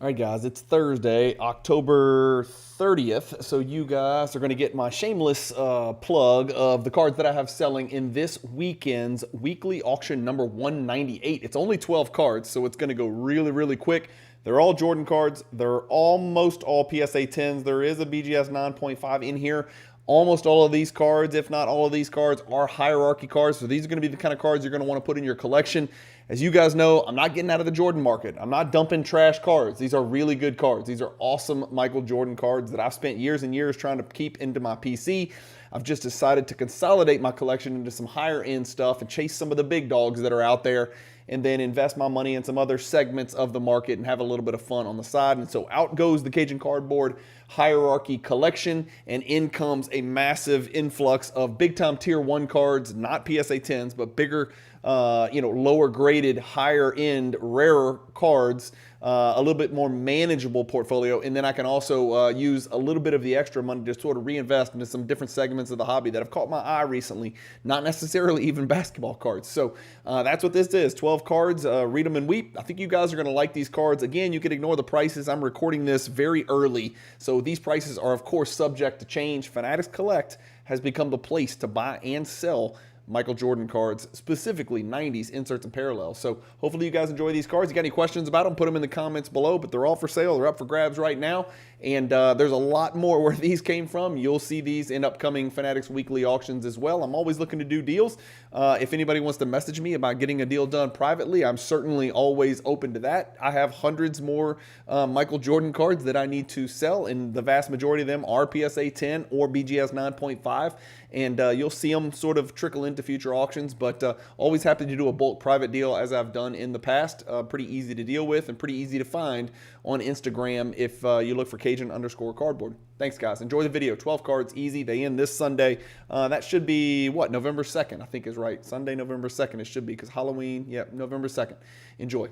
All right, guys, it's Thursday, October 30th. So you guys are going to get my shameless plug of the cards that I have selling in this weekend's weekly auction number 198. It's only 12 cards, so it's going to go really, really quick. They're all Jordan cards. They're almost all PSA 10s. There is a BGS 9.5 in here. Almost all of these cards, if not all of these cards, are hierarchy cards. So these are going to be the kind of cards you're going to want to put in your collection. As you guys know, I'm not getting out of the Jordan market. I'm not dumping trash cards. These are really good cards. These are awesome Michael Jordan cards that I've spent years and years trying to keep into my PC. I've just decided to consolidate my collection into some higher end stuff and chase some of the big dogs that are out there, and then invest my money in some other segments of the market and have a little bit of fun on the side. And so out goes the Cajun Cardboard hierarchy collection, and in comes a massive influx of big time tier 1 cards, not PSA 10s, but bigger, lower graded, higher end, rarer cards. A little bit more manageable portfolio, and then I can also use a little bit of the extra money to sort of reinvest into some different segments of the hobby that have caught my eye recently, not necessarily even basketball cards. So that's what this is, 12 cards, read them and weep. I think you guys are going to like these cards. Again, you can ignore the prices. I'm recording this very early, so these prices are of course subject to change. Fanatics Collect has become the place to buy and sell Michael Jordan cards, specifically 90s inserts and parallels. So hopefully you guys enjoy these cards. You got any questions about them, put them in the comments below, but they're all for sale. They're up for grabs right now. And there's a lot more where these came from. You'll see these in upcoming Fanatics weekly auctions as well. I'm always looking to do deals. If anybody wants to message me about getting a deal done privately, I'm certainly always open to that. I have hundreds more Michael Jordan cards that I need to sell, and the vast majority of them are PSA 10 or BGS 9.5. And you'll see them sort of trickle into future auctions, but always happy to do a bulk private deal as I've done in the past. Pretty easy to deal with and pretty easy to find on Instagram if you look for Cajun_Cardboard. Thanks, guys. Enjoy the video. 12 cards, easy. They end this Sunday. That should be, what, November 2nd, I think is right. Sunday, November 2nd it should be, because Halloween, yeah, November 2nd. Enjoy.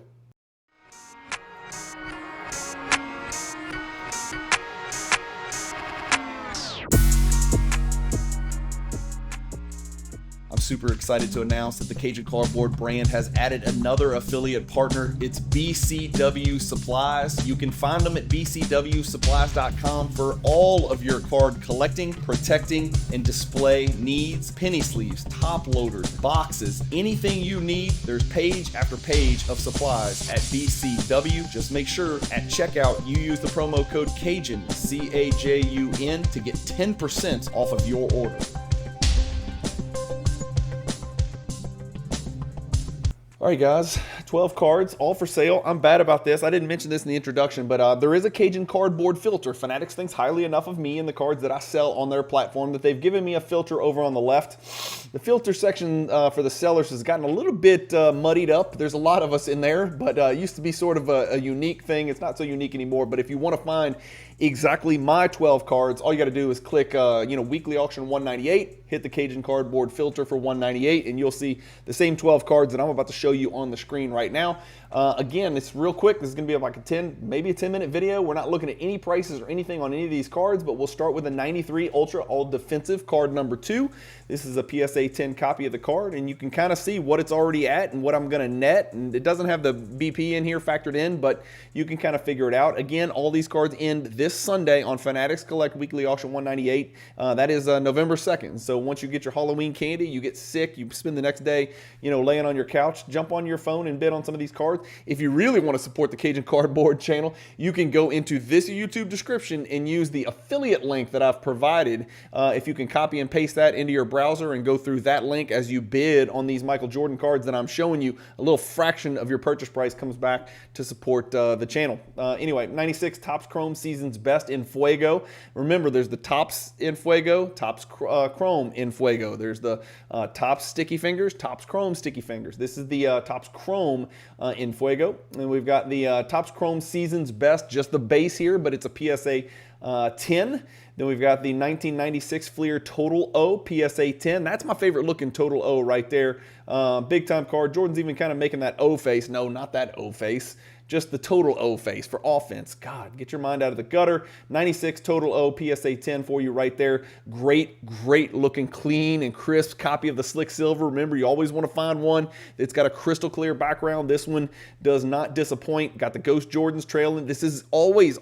I'm super excited to announce that the Cajun Cardboard brand has added another affiliate partner. It's BCW Supplies. You can find them at bcwsupplies.com for all of your card collecting, protecting, and display needs. Penny sleeves, top loaders, boxes, anything you need. There's page after page of supplies at BCW. Just make sure at checkout you use the promo code CAJUN, C-A-J-U-N, to get 10% off of your order. All right, guys, 12 cards, all for sale. I'm bad about this. I didn't mention this in the introduction, but there is a Cajun Cardboard filter. Fanatics thinks highly enough of me and the cards that I sell on their platform that they've given me a filter over on the left. The filter section for the sellers has gotten a little bit muddied up. There's a lot of us in there, but it used to be sort of a unique thing. It's not so unique anymore, but if you want to find exactly my 12 cards, all you got to do is click weekly auction 198, hit the Cajun Cardboard filter for 198, and you'll see the same 12 cards that I'm about to show you on the screen right now. Again, it's real quick. This is going to be like maybe a 10-minute video. We're not looking at any prices or anything on any of these cards, but we'll start with a 93 Ultra All Defensive card number 2. This is a PSA 10 copy of the card, and you can kind of see what it's already at and what I'm going to net. And it doesn't have the BP in here factored in, but you can kind of figure it out. Again, all these cards end this Sunday on Fanatics Collect Weekly Auction 198. That is November 2nd. So once you get your Halloween candy, you get sick, you spend the next day, laying on your couch, jump on your phone and bid on some of these cards. If you really want to support the Cajun Cardboard channel, you can go into this YouTube description and use the affiliate link that I've provided. If you can copy and paste that into your browser and go through that link as you bid on these Michael Jordan cards that I'm showing you, a little fraction of your purchase price comes back to support the channel. Anyway, 96 Topps Chrome Season's Best in Fuego. Remember, there's the Topps in Fuego, Topps Chrome in Fuego. There's the Topps Sticky Fingers, Topps Chrome Sticky Fingers. This is the Topps Chrome in Fuego. And we've got the Topps Chrome Season's Best, just the base here, but it's a PSA 10. Then we've got the 1996 Fleer Total O PSA 10. That's my favorite looking Total O right there. Big time card. Jordan's even kind of making that O face. No, not that O face. just the total O face for offense. God, get your mind out of the gutter. 96 total O, PSA 10 for you right there. Great, great looking, clean and crisp copy of the Slick Silver. Remember, you always want to find one that's got a crystal clear background. This one does not disappoint. Got the Ghost Jordans trailing. This is always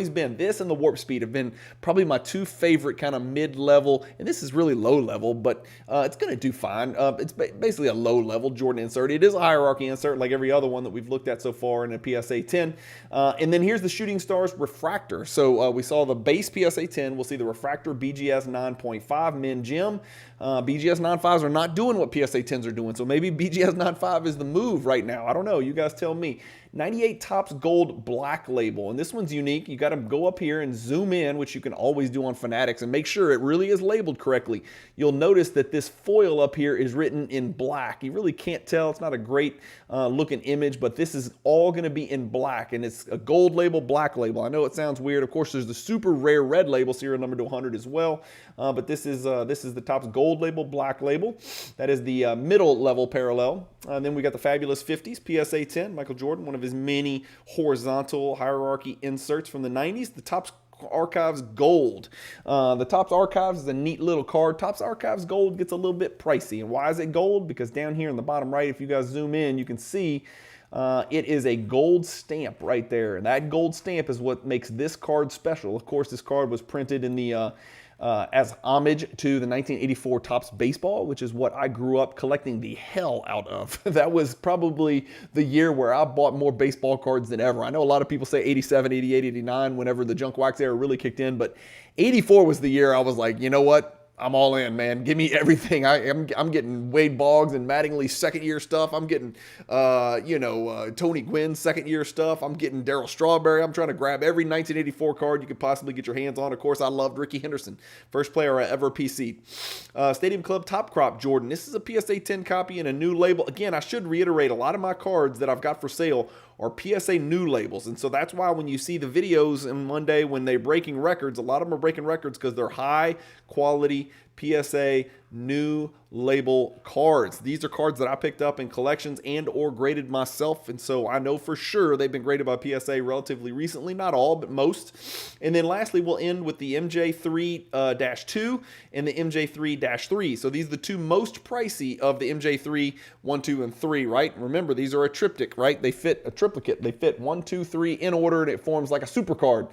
been, this and the Warp Speed have been probably my two favorite kind of mid-level, and this is really low-level, but it's going to do fine. It's basically a low-level Jordan insert. It is a hierarchy insert like every other one that we've looked at so far in a PSA 10. And then here's the Shooting Stars refractor. So we saw the base PSA 10. We'll see the refractor BGS 9.5 Min Gem. BGS 9.5s are not doing what PSA 10s are doing, so maybe BGS 9.5 is the move right now. I don't know. You guys tell me. 98 Topps Gold Black Label, and this one's unique. You got to go up here and zoom in, which you can always do on Fanatics, and make sure it really is labeled correctly. You'll notice that this foil up here is written in black. You really can't tell. It's not a great looking image, but this is all going to be in black, and it's a gold label, black label. I know it sounds weird. Of course, there's the super rare red label, serial number to 100 as well, but this is the Topps Gold Label, black label. That is the middle level parallel. And then we got the Fabulous 50s, PSA 10, Michael Jordan, one of his many horizontal hierarchy inserts from the 90s. The Topps Archives Gold. The Topps Archives is a neat little card. Topps Archives Gold gets a little bit pricey. And why is it gold? Because down here in the bottom right, if you guys zoom in, you can see it is a gold stamp right there. And that gold stamp is what makes this card special. Of course, this card was printed in the as homage to the 1984 Topps Baseball, which is what I grew up collecting the hell out of. That was probably the year where I bought more baseball cards than ever. I know a lot of people say 87, 88, 89, whenever the junk wax era really kicked in, but 84 was the year I was like, you know what? I'm all in, man. Give me everything. I'm getting Wade Boggs and Mattingly's second-year stuff. I'm getting, Tony Gwynn's second-year stuff. I'm getting Darryl Strawberry. I'm trying to grab every 1984 card you could possibly get your hands on. Of course, I loved Ricky Henderson, first player I ever PC'd. Stadium Club Top Crop Jordan. This is a PSA 10 copy and a new label. Again, I should reiterate, a lot of my cards that I've got for sale are PSA new labels. And so that's why when you see the videos in Monday when they're breaking records, a lot of them are breaking records because they're high quality PSA new label cards. These are cards that I picked up in collections and or graded myself, and so I know for sure they've been graded by PSA relatively recently, not all, but most. And then lastly, we'll end with the MJ3-2 and the MJ3-3. So these are the two most pricey of the MJ3, 1, 2, and 3, right? Remember, these are a triptych, right? They fit a triplicate. They fit 1, 2, 3 in order, and it forms like a super card.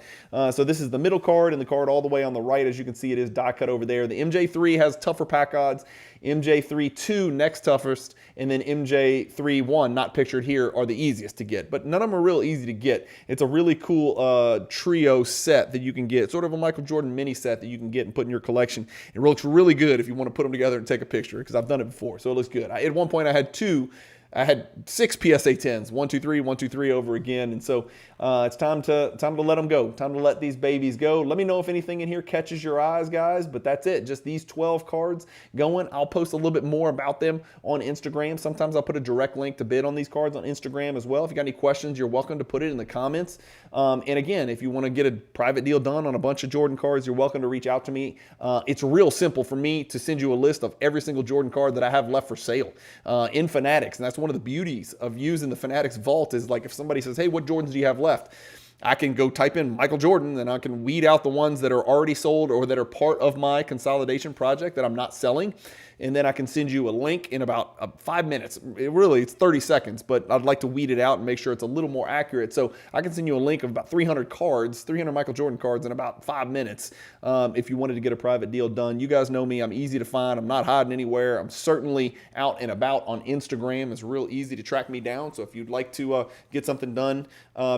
So this is the middle card, and the card all the way on the right, as you can see, it is die cut over there. The MJ3 has tougher pack odds. MJ3-2 next toughest, and then MJ3-1, not pictured here, are the easiest to get. But none of them are real easy to get. It's a really cool trio set that you can get, sort of a Michael Jordan mini set that you can get and put in your collection. It looks really good if you want to put them together and take a picture, because I've done it before, so it looks good. At one point, I had 6 PSA 10s, 1, 2, 3, 1, 2, 3 over again, and so it's time to let them go. Time to let these babies go. Let me know if anything in here catches your eyes, guys, but that's it. Just these 12 cards going. I'll post a little bit more about them on Instagram. Sometimes I'll put a direct link to bid on these cards on Instagram as well. If you got any questions, you're welcome to put it in the comments. And again, if you want to get a private deal done on a bunch of Jordan cards, you're welcome to reach out to me. It's real simple for me to send you a list of every single Jordan card that I have left for sale in Fanatics, and that's one of the beauties of using the Fanatics Vault is, like, if somebody says, hey, what Jordans do you have left? I can go type in Michael Jordan, and I can weed out the ones that are already sold or that are part of my consolidation project that I'm not selling. And then I can send you a link in about 5 minutes. It's 30 seconds, but I'd like to weed it out and make sure it's a little more accurate. So I can send you a link of about 300 cards, 300 Michael Jordan cards in about 5 minutes if you wanted to get a private deal done. You guys know me. I'm easy to find. I'm not hiding anywhere. I'm certainly out and about on Instagram. It's real easy to track me down. So if you'd like to get something done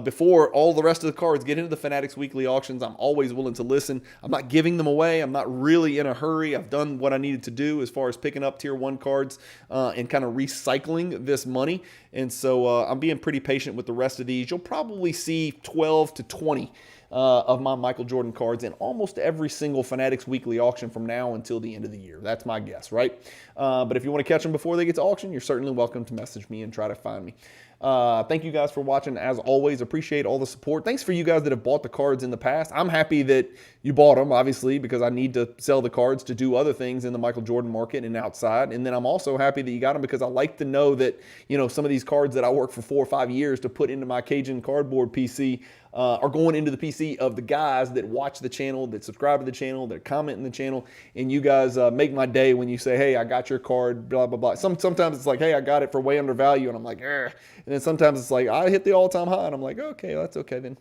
before all the rest of the cards get into the Fanatics weekly auctions, I'm always willing to listen. I'm not giving them away. I'm not really in a hurry. I've done what I needed to do as far as picking up tier 1 cards and kind of recycling this money. And so I'm being pretty patient with the rest of these. You'll probably see 12 to 20 of my Michael Jordan cards in almost every single Fanatics weekly auction from now until the end of the year. That's my guess, right? But if you want to catch them before they get to auction, you're certainly welcome to message me and try to find me. Thank you guys for watching. As always, appreciate all the support. Thanks for you guys that have bought the cards in the past. I'm happy that you bought them, obviously, because I need to sell the cards to do other things in the Michael Jordan market and outside. And then I'm also happy that you got them because I like to know that, you know, some of these cards that I worked for 4 or 5 years to put into my Cajun Cardboard PC are going into the PC of the guys that watch the channel, that subscribe to the channel, that comment in the channel. And you guys make my day when you say, hey, I got your card, blah, blah, blah. Sometimes it's like, hey, I got it for way under value. And I'm like, eh. And then sometimes it's like, I hit the all-time high. And I'm like, okay, that's okay then.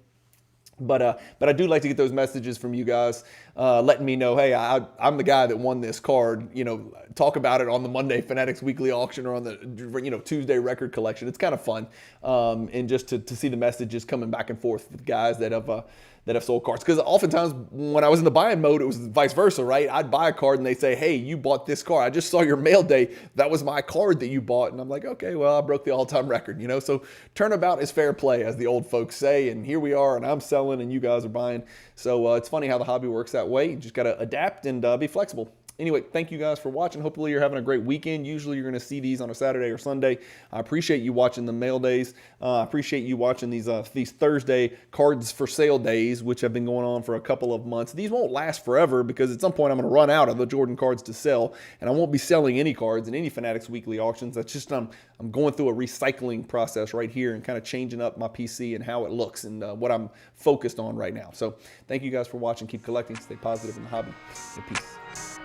But I do like to get those messages from you guys letting me know, hey, I'm the guy that won this card. You know, talk about it on the Monday Fanatics Weekly Auction or on the, you know, Tuesday Record Collection. It's kind of fun, and just to see the messages coming back and forth with guys that have sold cards. Because oftentimes when I was in the buying mode, it was vice versa, right? I'd buy a card and they say, hey, you bought this card. I just saw your mail day. That was my card that you bought. And I'm like, okay, well, I broke the all-time record, you know? So turnabout is fair play, as the old folks say. And here we are, and I'm selling and you guys are buying. So it's funny how the hobby works that way. You just got to adapt and be flexible. Anyway, thank you guys for watching. Hopefully you're having a great weekend. Usually you're going to see these on a Saturday or Sunday. I appreciate you watching the mail days. I appreciate you watching these Thursday cards for sale days, which have been going on for a couple of months. These won't last forever because at some point I'm going to run out of the Jordan cards to sell, and I won't be selling any cards in any Fanatics Weekly Auctions. That's just I'm going through a recycling process right here and kind of changing up my PC and how it looks and what I'm focused on right now. So thank you guys for watching. Keep collecting. Stay positive in the hobby. And peace.